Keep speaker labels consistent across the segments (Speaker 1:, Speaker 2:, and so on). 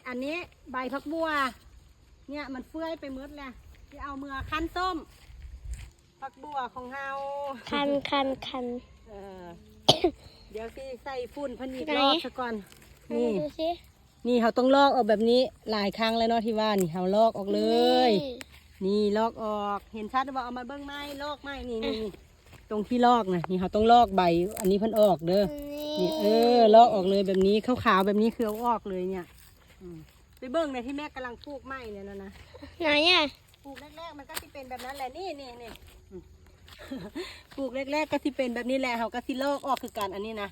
Speaker 1: อันนี้ใบผักบัวเนี่ยมันเฟื่อยไปหมดแล้วที่เอามือคั้นส้มผักบัวของเรา
Speaker 2: คัน
Speaker 1: เออ เดี๋ยวสิใส่ฝุ่นพันอีกรอบซะก่อนนี่
Speaker 2: ดูสิ
Speaker 1: นี่เขาต้องลอกออกแบบนี้หลายครั้งแล้วเนาะที่ว่านี่เขาลอกออกเลยนี่ลอกออกเห็นชัดว่าเอามาเบิ้งไม้ลอกไม้นี่ตรงที่ลอกนะนี่เขาต้องลอกใบอันนี้เพิ่นออกเด้อนี่ลอกออกเลยแบบนี้ขาวๆแบบนี้คือเอาออกเลยเนี่ยไปเบิ้งในที่แม่กำลังปลูกไม้เนี่ยนะ
Speaker 2: ไหนอ่ะ
Speaker 1: ปลูกแรกๆมันก็ที่เป็นแบบนั้นแหละนี่ปลูกแรกๆก็ที่เป็นแบบนี้แหละเขาก็ที่ลอกออกคือกันอันนี้นะ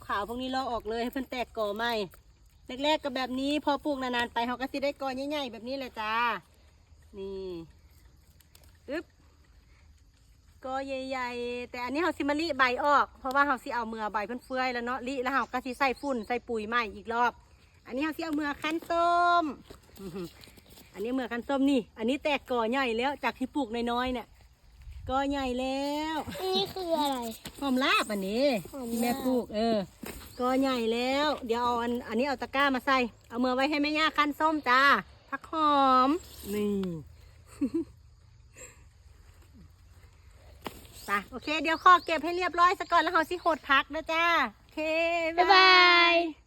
Speaker 1: ขาวๆพวกนี้ลอกออกเลยให้เพิ่นแตกกอไม้แรกๆก็แบบนี้พอปลูกนานๆไปเขาก็สิได้กอใหญ่ๆแบบนี้แหละจ้านี่กอใหญ่ๆแต่อันนี้เขาสิมาลิใบออกเพราะว่าเขาสิเอาเมือใบเพิ่นเฟื่อยแล้วเนาะลิแล้วเขาก็สิใส่ฝุ่นใส่ปุ๋ยใหม่อีกรอบอันนี้เขาสิเอาเมือคั้นส้มอันนี้เมือคั้นส้มนี่อันนี้แตกกอใหญ่แล้วจากที่ปลูกน้อยๆเนี่ยกอใหญ่แล้ว
Speaker 2: อันนี้คืออะไร
Speaker 1: หอมลาบอันนี้ที่แม่ปลูกกอใหญ่แล้วเดี๋ยวเอาอันนี้เอาตะกร้ามาใส่เอาเมือไว้ให้แม่ย่าคั้นส้มจ้าผักหอมนี่โอเคเดี๋ยวขอเก็บให้เรียบร้อยซะก่อนแล้วเราสิโหดพักนะจ้าโอเคบ๊ายบาย